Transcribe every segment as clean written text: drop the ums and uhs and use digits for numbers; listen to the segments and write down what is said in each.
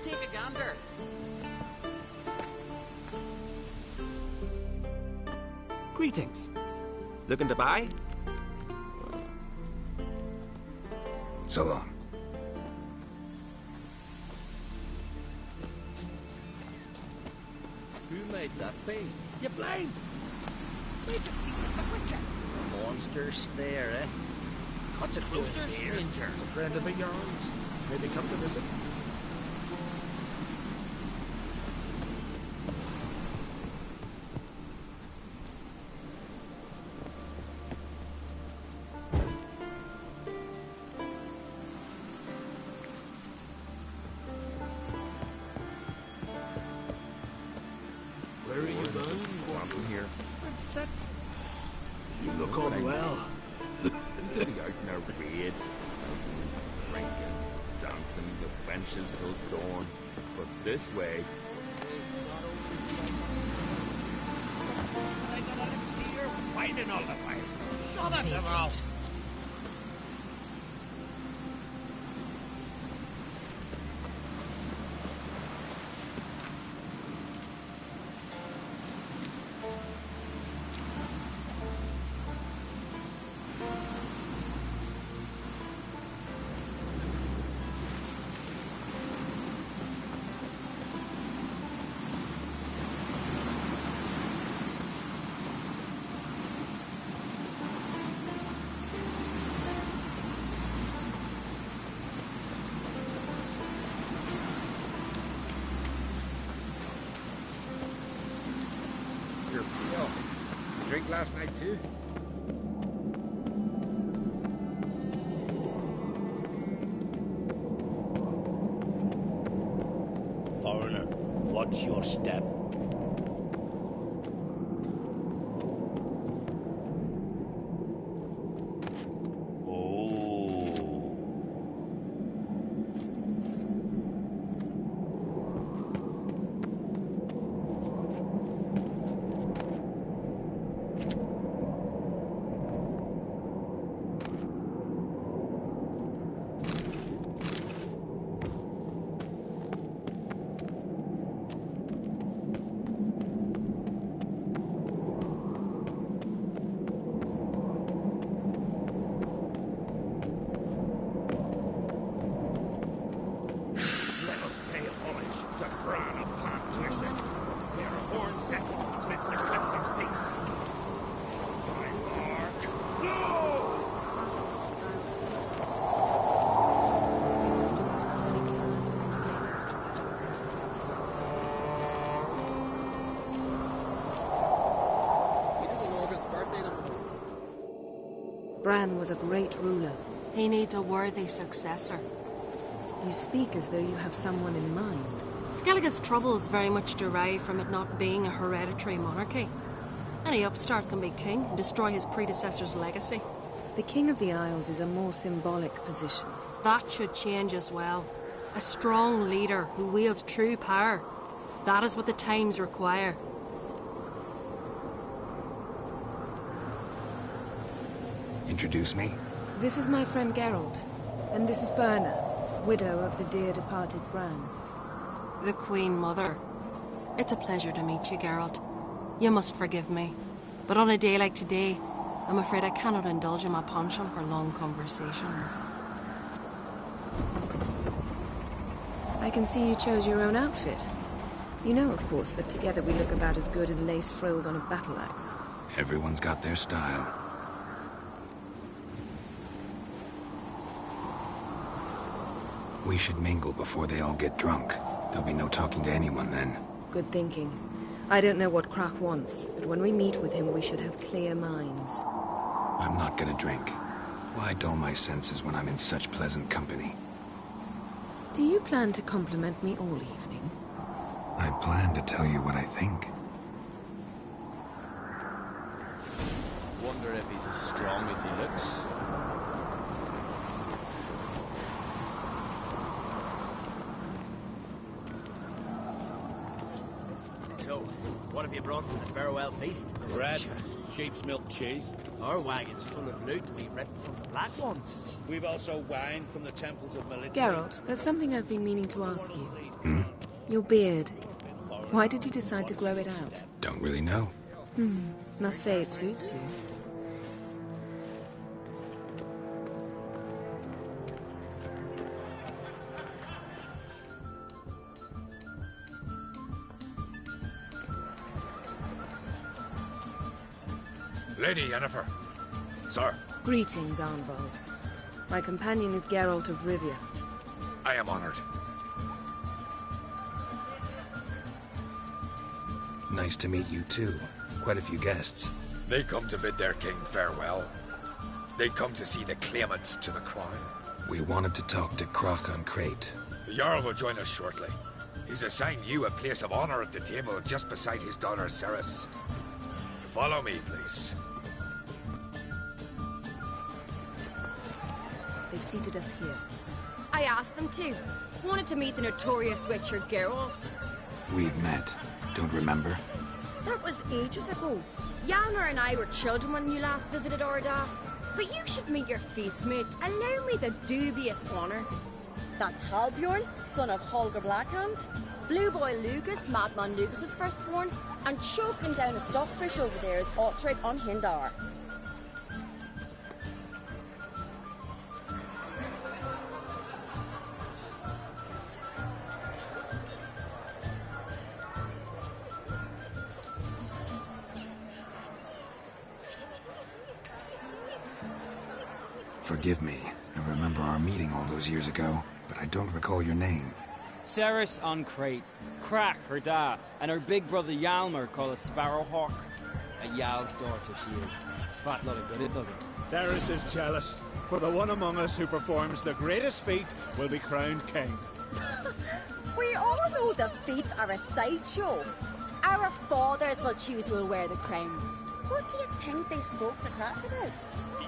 take a gander. Greetings. Looking to buy? So long. Who might that be? You blind! Wait to see what's up with you. Monsters there, eh? What's a closer, stranger? It's a friend of yours. Maybe come to visit. Where are you going? From here. What's that? You look unwell. Be out in a raid, drinking, dancing with wenches till dawn. But this way, I got all this deer whining all the while. Shut up, mouth. Drink last night too? Foreigner, watch your step. Bran was a great ruler. He needs a worthy successor. You speak as though you have someone in mind. Skellige's troubles very much derive from it not being a hereditary monarchy. Any upstart can be king and destroy his predecessor's legacy. The King of the Isles is a more symbolic position. That should change as well. A strong leader who wields true power. That is what the times require. Introduce me. This is my friend Geralt, and this is Berna, widow of the dear departed Bran. The Queen Mother. It's a pleasure to meet you, Geralt. You must forgive me, but on a day like today, I'm afraid I cannot indulge in my penchant for long conversations. I can see you chose your own outfit. You know, of course, that together we look about as good as lace frills on a battle axe. Everyone's got their style. We should mingle before they all get drunk. There'll be no talking to anyone then. Good thinking. I don't know what Krach wants, but when we meet with him, we should have clear minds. I'm not gonna drink. Why dull my senses when I'm in such pleasant company? Do you plan to compliment me all evening? I plan to tell you what I think. Wonder if he's as strong as he looks. So, what have you brought for the farewell feast? Bread, sheep's milk cheese. Our wagon's full of loot to be ripped from the black ones. We've also wine from the temples of Melita. Geralt, there's something I've been meaning to ask you. Your beard. Why did you decide to grow it out? Don't really know. Must say it suits you. Lady Yennefer. Sir. Greetings, Arnvald. My companion is Geralt of Rivia. I am honored. Nice to meet you too. Quite a few guests. They come to bid their king farewell. They come to see the claimants to the crown. We wanted to talk to Croc on Crate. The Jarl will join us shortly. He's assigned you a place of honor at the table just beside his daughter Ceres. Follow me, please. They've seated us here. I asked them to. Wanted to meet the notorious Witcher Geralt. We've met. Don't remember? That was ages ago. Hjalmar and I were children when you last visited Orda. But you should meet your feast mates. Allow me the dubious honor. That's Halbjorn, son of Holger Blackhand. Blue Boy Lugas, Madman Lugas' firstborn. And choking down a stockfish over there is Ottrig on Hindar. Forgive me. I remember our meeting all those years ago, but I don't recall your name. Ceres on Crate, Crack her da, and her big brother Hjalmar called a Sparrowhawk. A Jarl's daughter she is. Fat lot of good it does her. Ceres is jealous, for the one among us who performs the greatest feat will be crowned king. We all know the feats are a sideshow. Our fathers will choose who will wear the crown. What do you think they spoke to Crack about?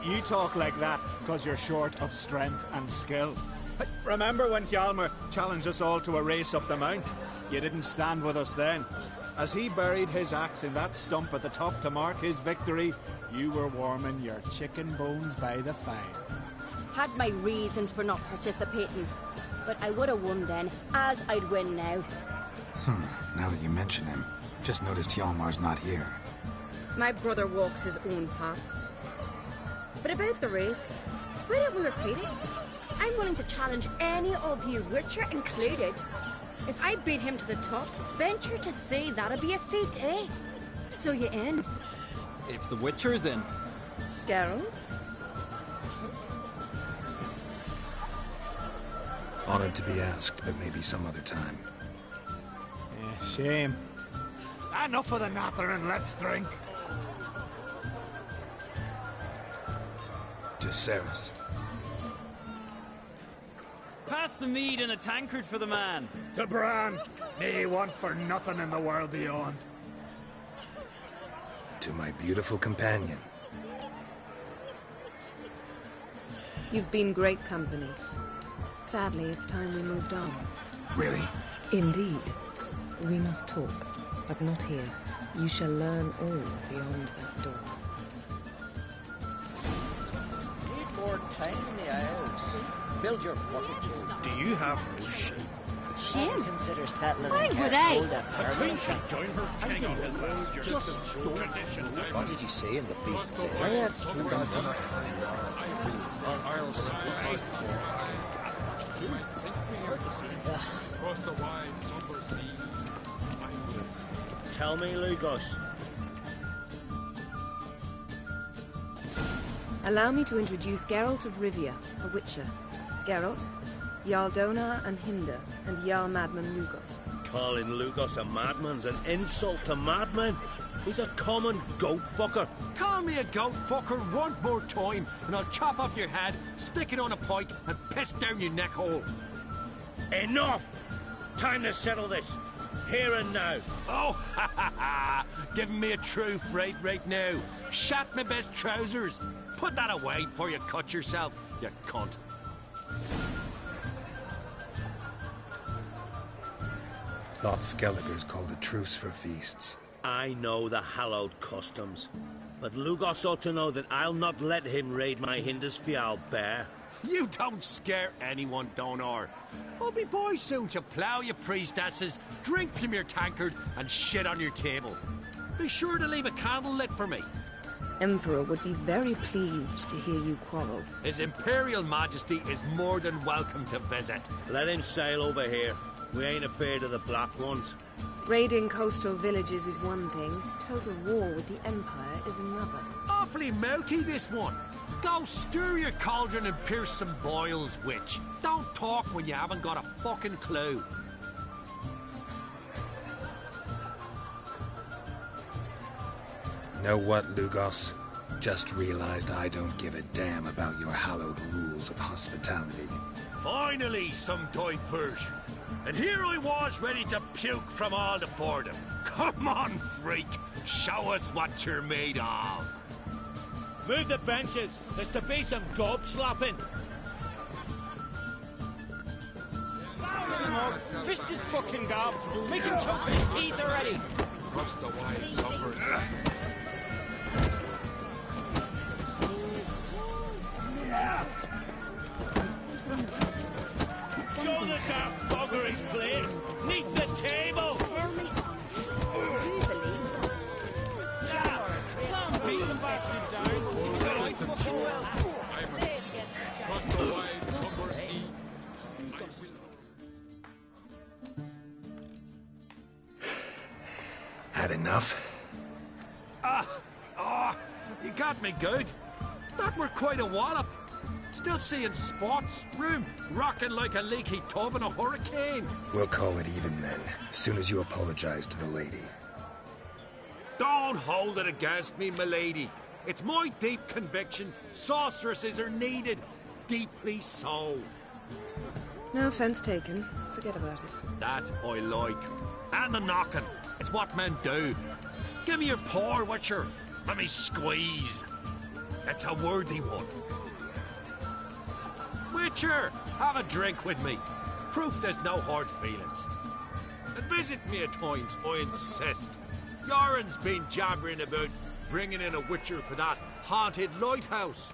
You talk like that because you're short of strength and skill. Remember when Hjalmar challenged us all to a race up the mount? You didn't stand with us then. As he buried his axe in that stump at the top to mark his victory, you were warming your chicken bones by the fire. Had my reasons for not participating, but I would have won then, as I'd win now. Now that you mention him, just noticed Hjalmar's not here. My brother walks his own paths. But about the race, why don't we repeat it? I'm willing to challenge any of you, Witcher included. If I beat him to the top, venture to say that'd be a feat, eh? So you in? If the Witcher's in. Geralt? Honored to be asked, but maybe some other time. Shame. Enough of the natter and let's drink. To Ceres. Pass the mead in a tankard for the man. To Bran, may he want for nothing in the world beyond. To my beautiful companion. You've been great company. Sadly, it's time we moved on. Really? Indeed. We must talk, but not here. You shall learn all beyond that door. Need more time in the aisles. Build your bucket. Do you have no shame? Shame? Consider settling Why in would Carrick's I? old apartment. Join her king. Just what did you say in the beast's ear? Tell me, Lugos. Allow me to introduce Geralt of Rivia, a Witcher. Geralt, Jarl Donar and Hinder, and Jarl Madman Lugos. Calling Lugos a madman's an insult to madmen. He's a common goat fucker. Call me a goat fucker one more time, and I'll chop off your head, stick it on a pike, and piss down your neck hole. Enough! Time to settle this. Here and now. Oh, ha ha ha! Giving me a true fright right now. Shat my best trousers. Put that away before you cut yourself, you cunt. Thought Skelliger's called a truce for feasts. I know the hallowed customs, but Lugos ought to know that I'll not let him raid my Hindisfial bear. You don't scare anyone, Donor. I'll be boy soon to plough your priestesses, drink from your tankard, and shit on your table. Be sure to leave a candle lit for me. Emperor would be very pleased to hear you quarrel. His Imperial Majesty is more than welcome to visit. Let him sail over here. We ain't afraid of the Black Ones. Raiding coastal villages is one thing. Total war with the Empire is another. Awfully mouty, this one. Go stir your cauldron and pierce some boils, witch. Don't talk when you haven't got a fucking clue. Know what, Lugos? Just realized I don't give a damn about your hallowed rules of hospitality. Finally, some diversion. And here I was ready to puke from all the boredom. Come on, freak. Show us what you're made of. Move the benches. There's to be some gob slapping. Fist his fucking gob. Make him choke his teeth already. Trust the wild summers. Show the damn bugger his place. Neath the table. Tell me honestly, do you believe that? Come beat the bastard down. He's got right fucking well. Trust the wild summer sea. Had enough? You got me good. That were quite a wallop. Still seeing spots, room rocking like a leaky tub in a hurricane. We'll call it even then, soon as you apologize to the lady. Don't hold it against me, milady. It's my deep conviction sorceresses are needed. Deeply so. No offense taken. Forget about it. That I like. And the knocking. It's what men do. Give me your paw, Witcher. Let me squeeze. It's a worthy one. Witcher, have a drink with me. Proof there's no hard feelings. And visit me at times, I insist. Yoren's been jabbering about bringing in a Witcher for that haunted lighthouse.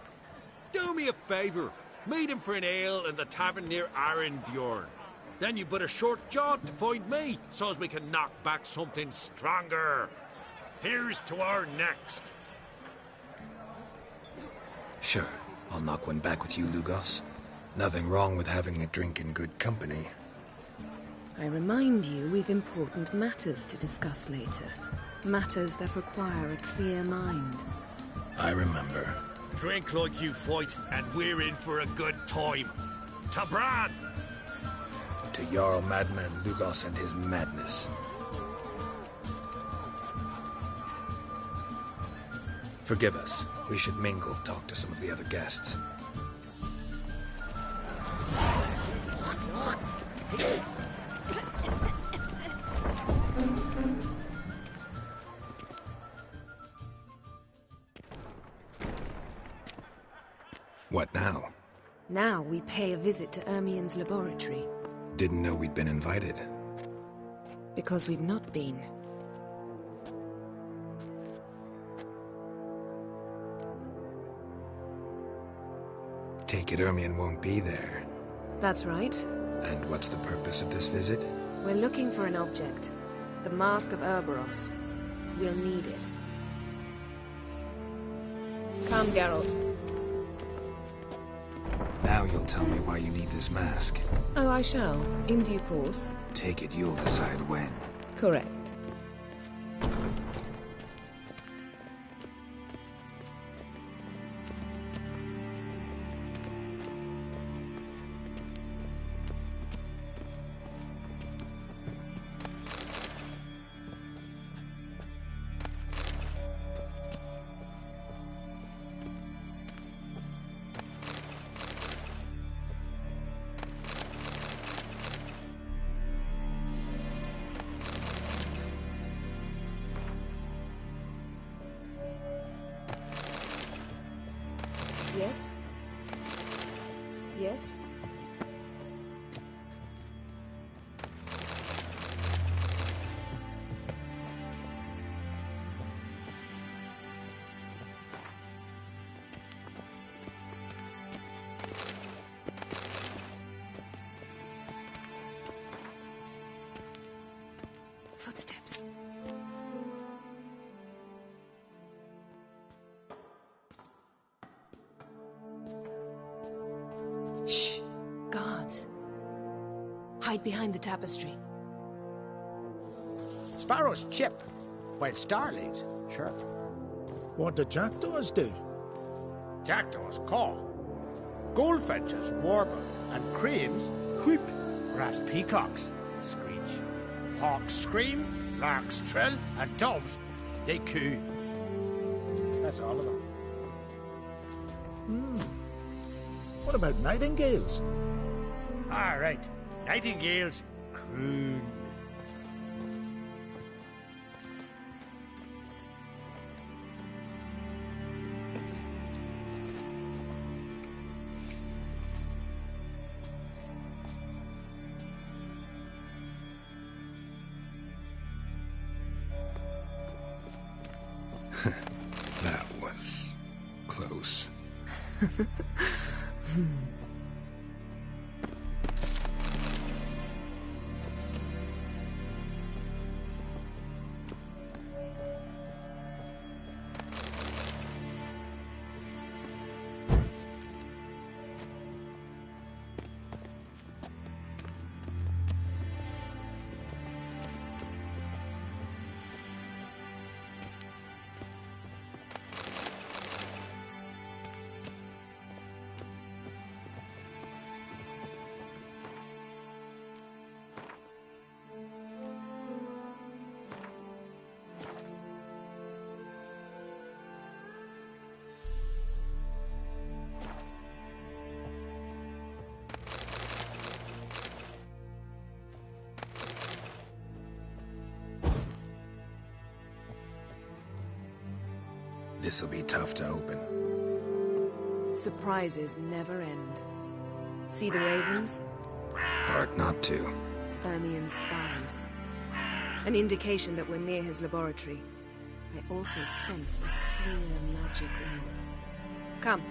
Do me a favour. Meet him for an ale in the tavern near Arrendbjorn. Then you but a short jaunt to find me, so as we can knock back something stronger. Here's to our next. Sure, I'll knock one back with you, Lugos. Nothing wrong with having a drink in good company. I remind you we've important matters to discuss later. Matters that require a clear mind. I remember. Drink like you fight, and we're in for a good time. To Bran! To Jarl Madman Lugos and his madness. Forgive us. We should mingle, talk to some of the other guests. What now? Now we pay a visit to Ermien's laboratory. Didn't know we'd been invited. Because we've not been. Take it Ermien won't be there. That's right. And what's the purpose of this visit? We're looking for an object. The Mask of Ouroboros. We'll need it. Come, Geralt. Now you'll tell me why you need this mask. Oh, I shall. In due course. Take it you'll decide when. Correct. Footsteps. Shh. Guards. Hide behind the tapestry. Sparrows chip, while starlings chirp. What do jackdaws do? Jackdaws caw. Goldfinches warble, and cranes whoop, whereas peacocks screech. Hawks scream, larks trill, and doves, they coo. That's all of them. What about nightingales? All right, nightingales croon. That was close. This'll be tough to open. Surprises never end. See the ravens? Hard not to. Ermien's spies. An indication that we're near his laboratory. I also sense a clear magic aura. Come,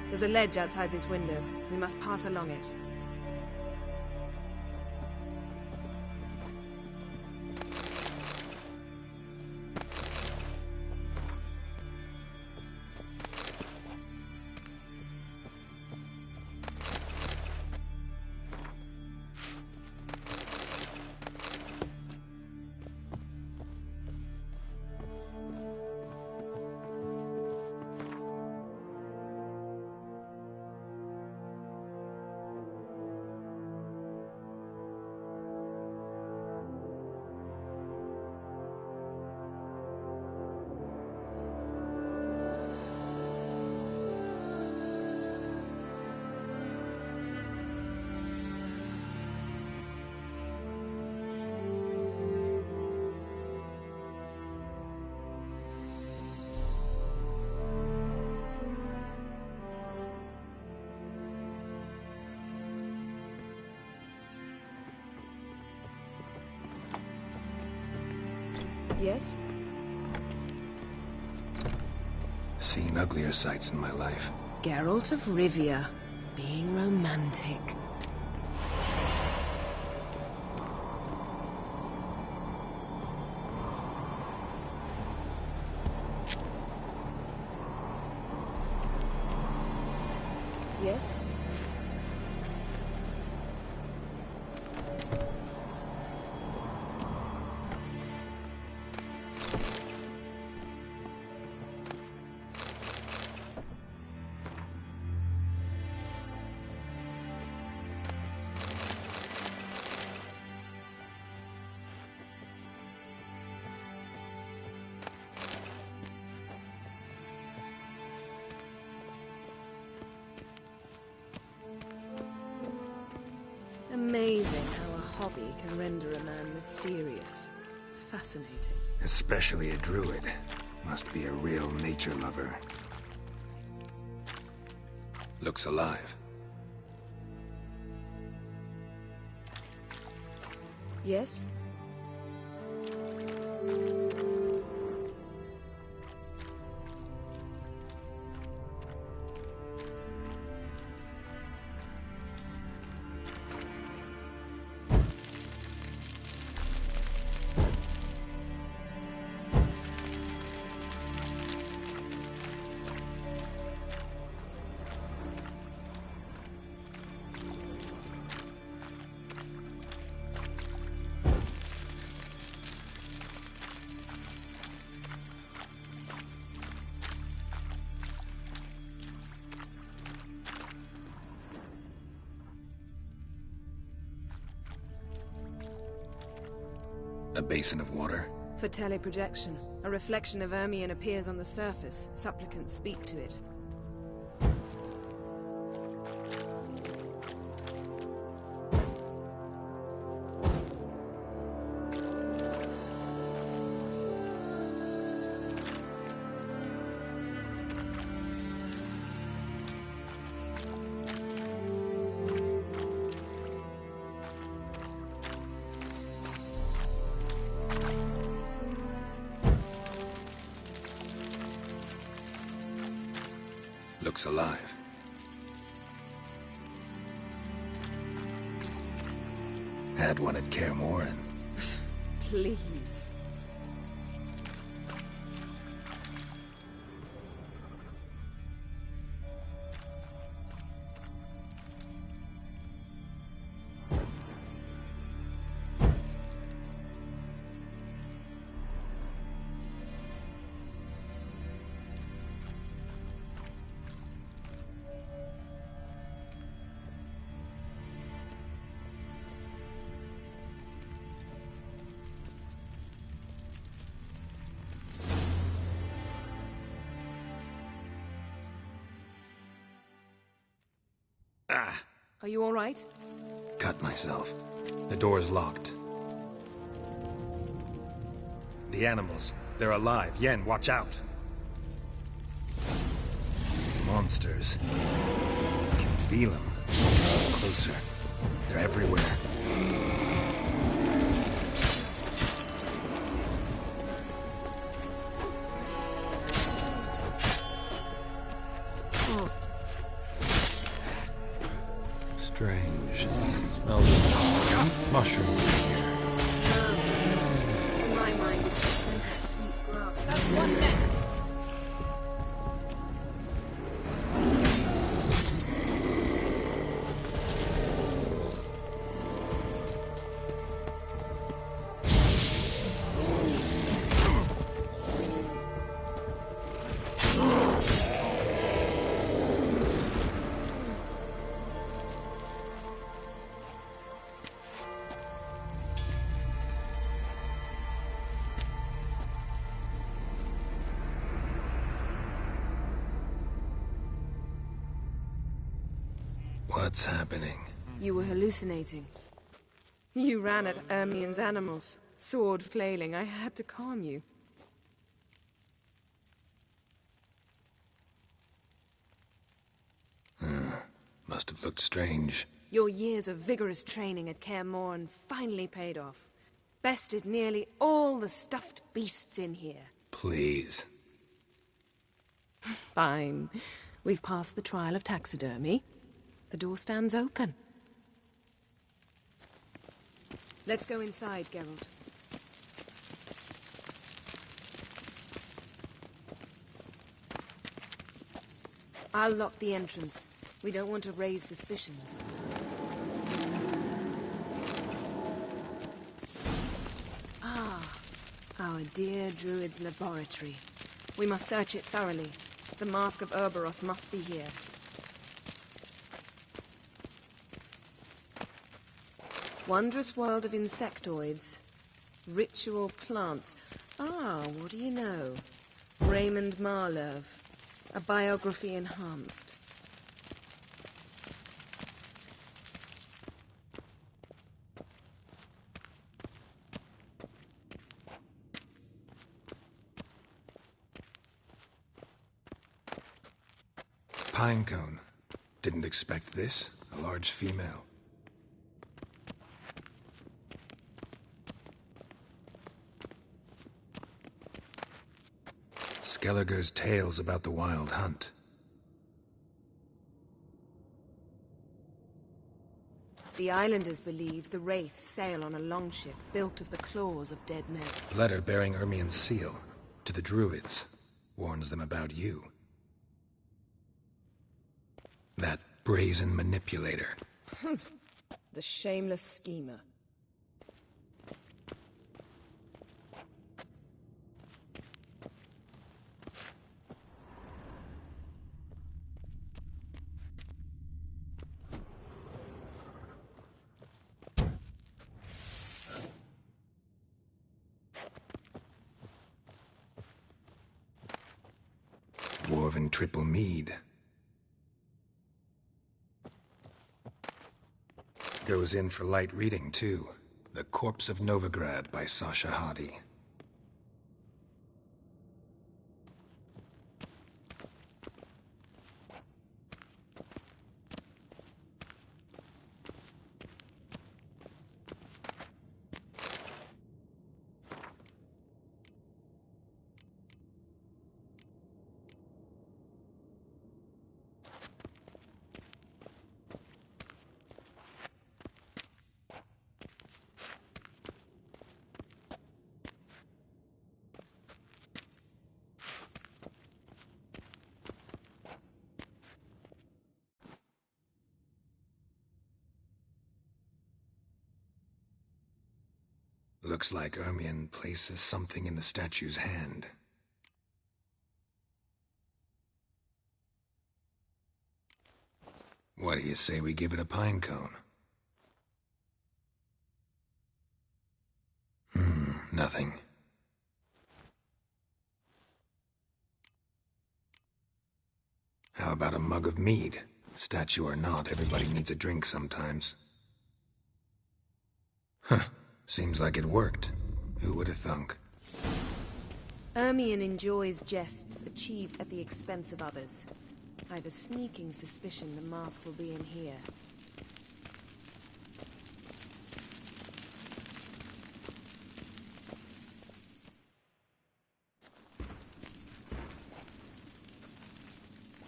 there's a ledge outside this window. We must pass along it. Yes? Seen uglier sights in my life. Geralt of Rivia, being romantic. Yes? Amazing how a hobby can render a man mysterious. Fascinating. Especially a druid. Must be a real nature lover. Looks alive. Yes? A basin of water? For teleprojection. A reflection of Ermion appears on the surface. Supplicants speak to it. Looks alive. Had one at Kaer Morhen. Please. Are you all right? Cut myself. The door's locked. The animals, they're alive. Yen, watch out. Monsters. Can feel them. Closer. They're everywhere. Strange. Smells of mushrooms in here. To my mind, it's the scent of sweet grub. That's oneness! What's happening? You were hallucinating. You ran at Ermion's animals, sword flailing. I had to calm you. Must have looked strange. Your years of vigorous training at Kaer Morhen finally paid off. Bested nearly all the stuffed beasts in here. Please. Fine. We've passed the trial of taxidermy. The door stands open. Let's go inside, Geralt. I'll lock the entrance. We don't want to raise suspicions. Ah, our dear Druid's laboratory. We must search it thoroughly. The Mask of Ouroboros must be here. Wondrous world of insectoids. Ritual plants. Ah, what do you know? Raymond Marlev. A biography enhanced. Pinecone. Didn't expect this. A large female. Skelliger's tales about the Wild Hunt. The islanders believe the Wraiths sail on a longship built of the claws of dead men. Letter bearing Ermion's seal to the Druids. Warns them about you. That brazen manipulator. The shameless schemer. dwarven triple mead. Goes in for light reading, too. The Corpse of Novigrad by Sasha Hadi. Looks like Ermion places something in the statue's hand. What do you say we give it a pine cone? Nothing. How about a mug of mead? Statue or not, everybody needs a drink sometimes. Huh. Seems like it worked. Who would have thunk? Ermion enjoys jests achieved at the expense of others. I've a sneaking suspicion the mask will be in here.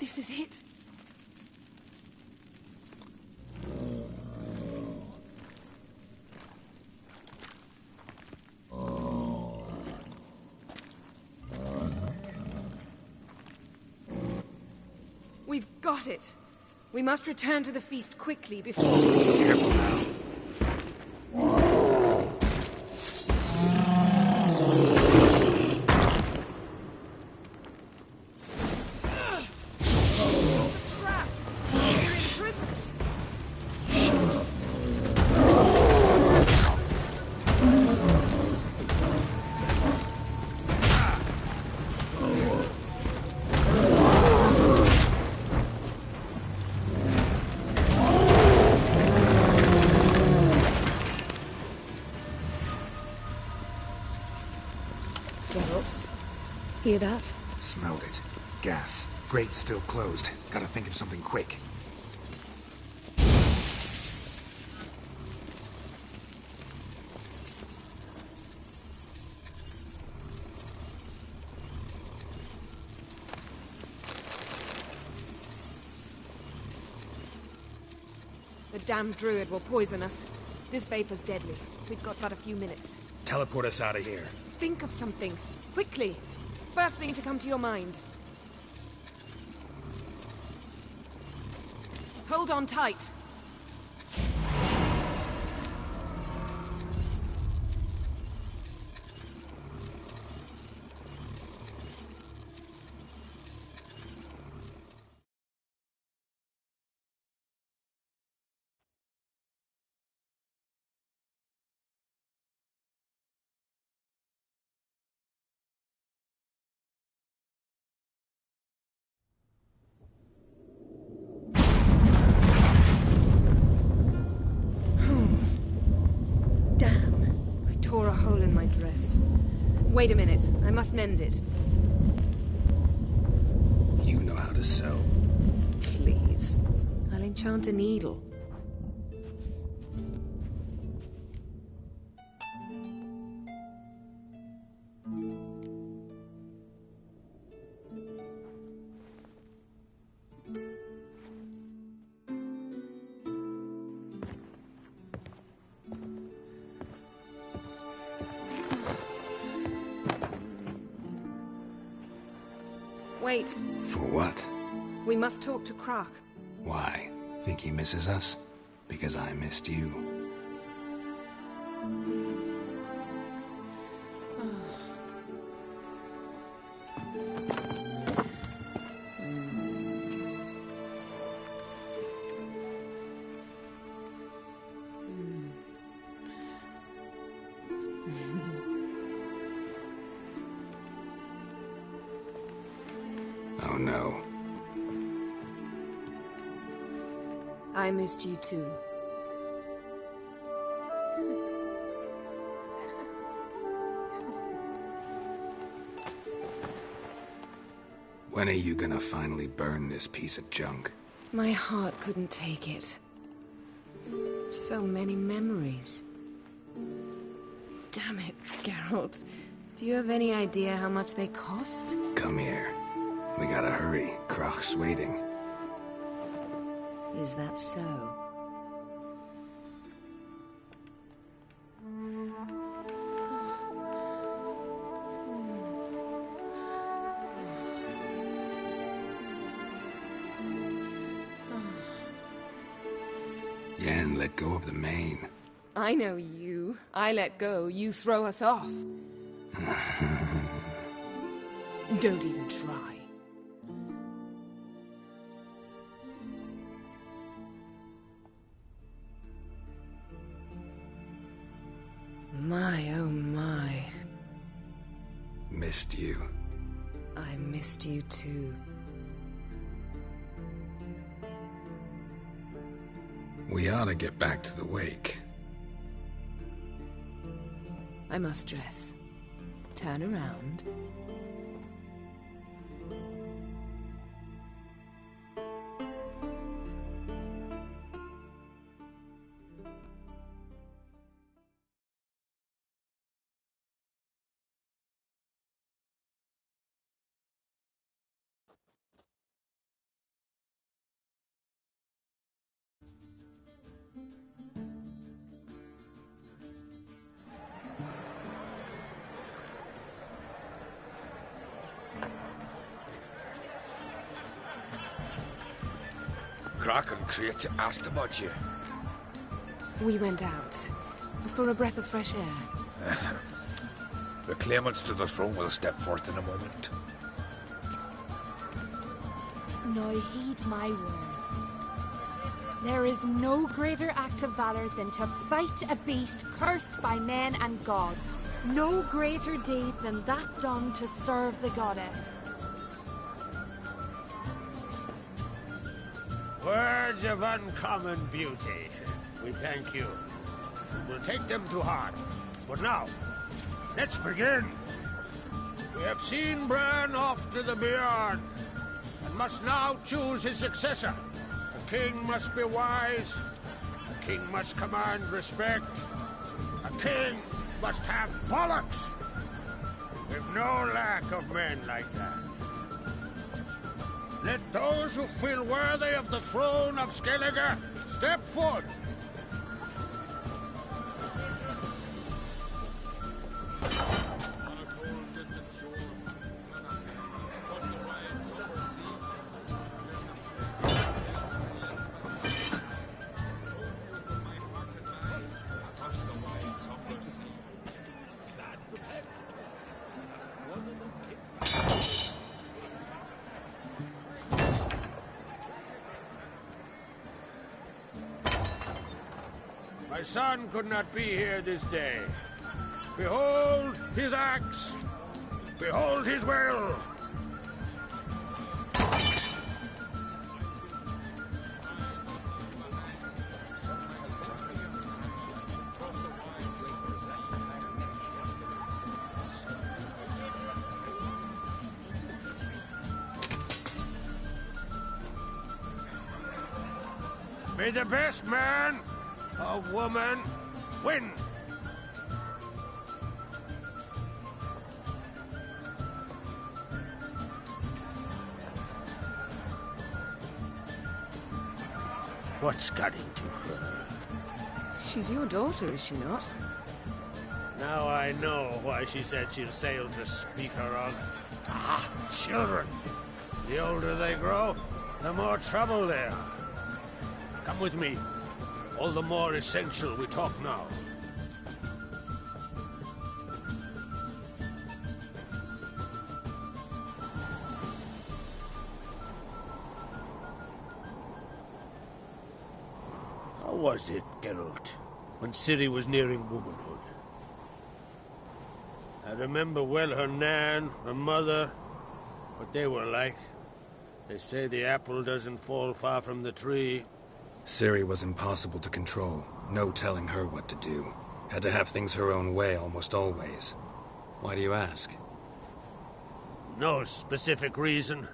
This is it. We've got it. We must return to the feast quickly before... Careful now. It's a trap! We're in prison! Hear that? Smelled it. Gas. Grate still closed. Gotta think of something quick. The damned druid will poison us. This vapor's deadly. We've got but a few minutes. Teleport us out of here. Think of something. Quickly. First thing to come to your mind. Hold on tight. Tore a hole in my dress. Wait a minute. I must mend it. You know how to sew. Please. I'll enchant a needle. Wait. For what? We must talk to Krak. Why? Think he misses us? Because I missed you. Oh don't know. I missed you too. When are you gonna finally burn this piece of junk? My heart couldn't take it. So many memories. Damn it, Geralt. Do you have any idea how much they cost? Come here. We gotta hurry. Crach's waiting. Is that so? Yen, let go of the mane. I know you. I let go, you throw us off. Don't even try. My, oh my. Missed you. I missed you too. We ought to get back to the wake. I must dress. Turn around. Crach and Crate asked about you. We went out. For a breath of fresh air. The claimants to the throne will step forth in a moment. Now heed my words. There is no greater act of valor than to fight a beast cursed by men and gods. No greater deed than that done to serve the goddess. Words of uncommon beauty. We thank you. We'll take them to heart. But now, let's begin. We have seen Bran off to the beyond, and must now choose his successor. The king must be wise. The king must command respect. A king must have bollocks. We've no lack of men like that. Let those who feel worthy of the throne of Skellige step forward. My son could not be here this day. Behold his axe. Behold his will. May the best man or woman win. What's got into her? She's your daughter, is she not? Now I know why she said she'll sail to speak her of. Ah, children. The older they grow, the more trouble they are. Come with me. All the more essential we talk now. How was it, Geralt, when Ciri was nearing womanhood? I remember well her nan, her mother, what they were like. They say the apple doesn't fall far from the tree. Ciri was impossible to control. No telling her what to do. Had to have things her own way almost always. Why do you ask? No specific reason.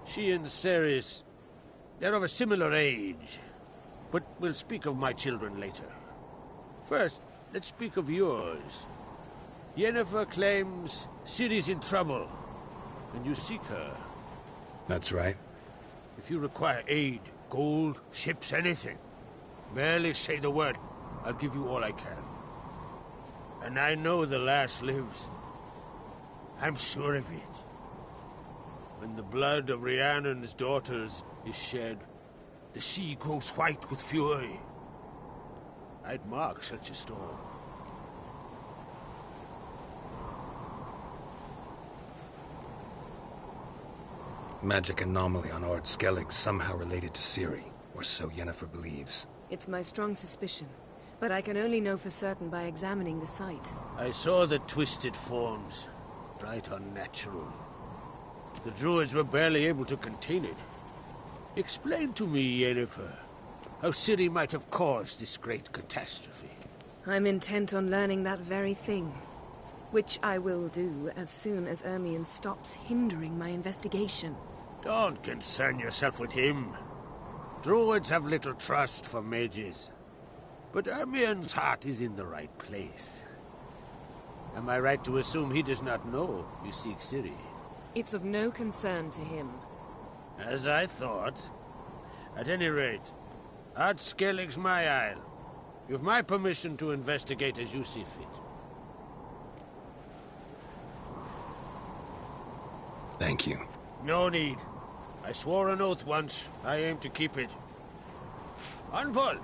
She and Ceres, they're of a similar age. But we'll speak of my children later. First, let's speak of yours. Yennefer claims Ciri's in trouble, and you seek her. That's right. If you require aid, gold, ships, anything, merely say the word. I'll give you all I can. And I know the lass lives. I'm sure of it. When the blood of Rhiannon's daughters is shed, the sea grows white with fury. I'd mark such a storm. Magic anomaly on Ord Skellig somehow related to Ciri, or so Yennefer believes. It's my strong suspicion, but I can only know for certain by examining the site. I saw the twisted forms. Right unnatural. The druids were barely able to contain it. Explain to me, Yennefer, how Ciri might have caused this great catastrophe. I'm intent on learning that very thing, which I will do as soon as Ermion stops hindering my investigation. Don't concern yourself with him. Druids have little trust for mages. But Ermion's heart is in the right place. Am I right to assume he does not know you seek Ciri? It's of no concern to him. As I thought. At any rate, Ord Skellig's my isle. You've my permission to investigate as you see fit. Thank you. No need. I swore an oath once. I aim to keep it. Anvol,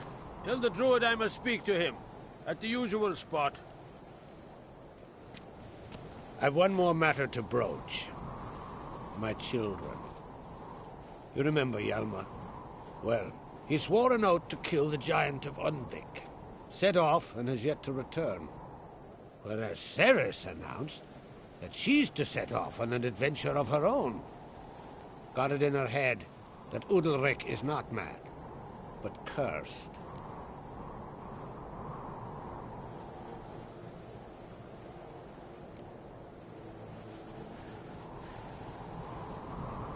tell the druid I must speak to him. At the usual spot. I've one more matter to broach. My children. You remember Hjalmar? Well, he swore an oath to kill the giant of Undvik. Set off and has yet to return. Whereas Ceres announced that she's to set off on an adventure of her own. Got it in her head that Udalric is not mad, but cursed.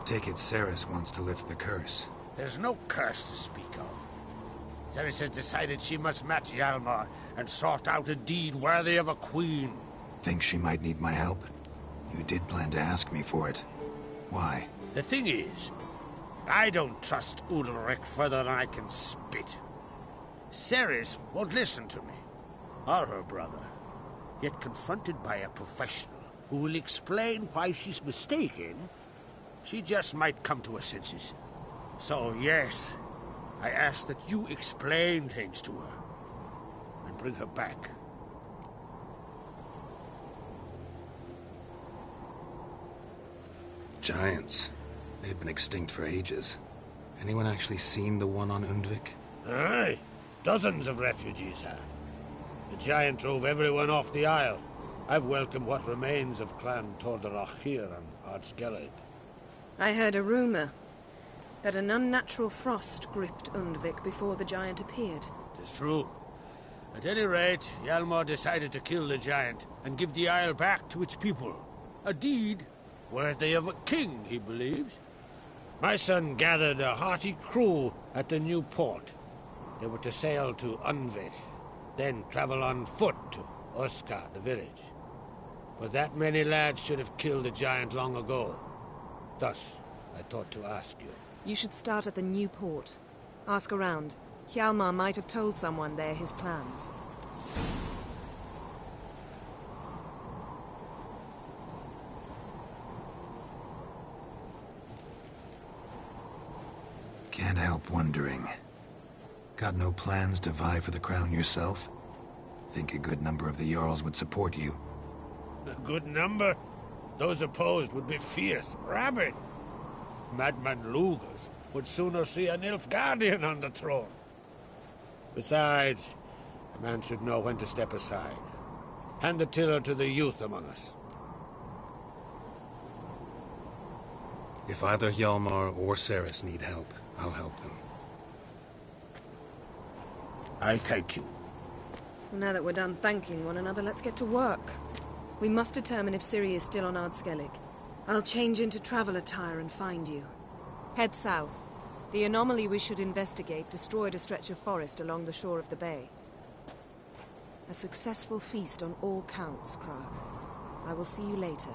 Take it Ceres wants to lift the curse. There's no curse to speak of. Ceres has decided she must match Hjalmar and sort out a deed worthy of a queen. Think she might need my help? You did plan to ask me for it. Why? The thing is, I don't trust Udalric further than I can spit. Ceres won't listen to me, or her brother. Yet confronted by a professional who will explain why she's mistaken, she just might come to her senses. So yes, I ask that you explain things to her and bring her back. Giants. They've been extinct for ages. Anyone actually seen the one on Undvik? Aye. Dozens of refugees have. The giant drove everyone off the isle. I've welcomed what remains of Clan Tordarach here on Ord Skellig. I heard a rumor that an unnatural frost gripped Undvik before the giant appeared. It's true. At any rate, Hjalmar decided to kill the giant and give the isle back to its people. A deed worthy of a king, he believes. My son gathered a hearty crew at the new port. They were to sail to Undvik, then travel on foot to Oskar, the village. But that many lads should have killed the giant long ago. Thus, I thought to ask you. You should start at the new port. Ask around. Hjalmar might have told someone there his plans. Can't help wondering. Got no plans to vie for the crown yourself? Think a good number of the Jarls would support you. A good number? Those opposed would be fierce, rabid. Madman Lugas would sooner see an Nilfgaardian on the throne. Besides, a man should know when to step aside. Hand the tiller to the youth among us. If either Hjalmar or Ceres need help, I'll help them. I thank you. Well, now that we're done thanking one another, let's get to work. We must determine if Ciri is still on Ardskellig. I'll change into travel attire and find you. Head south. The anomaly we should investigate destroyed a stretch of forest along the shore of the bay. A successful feast on all counts, Krach. I will see you later.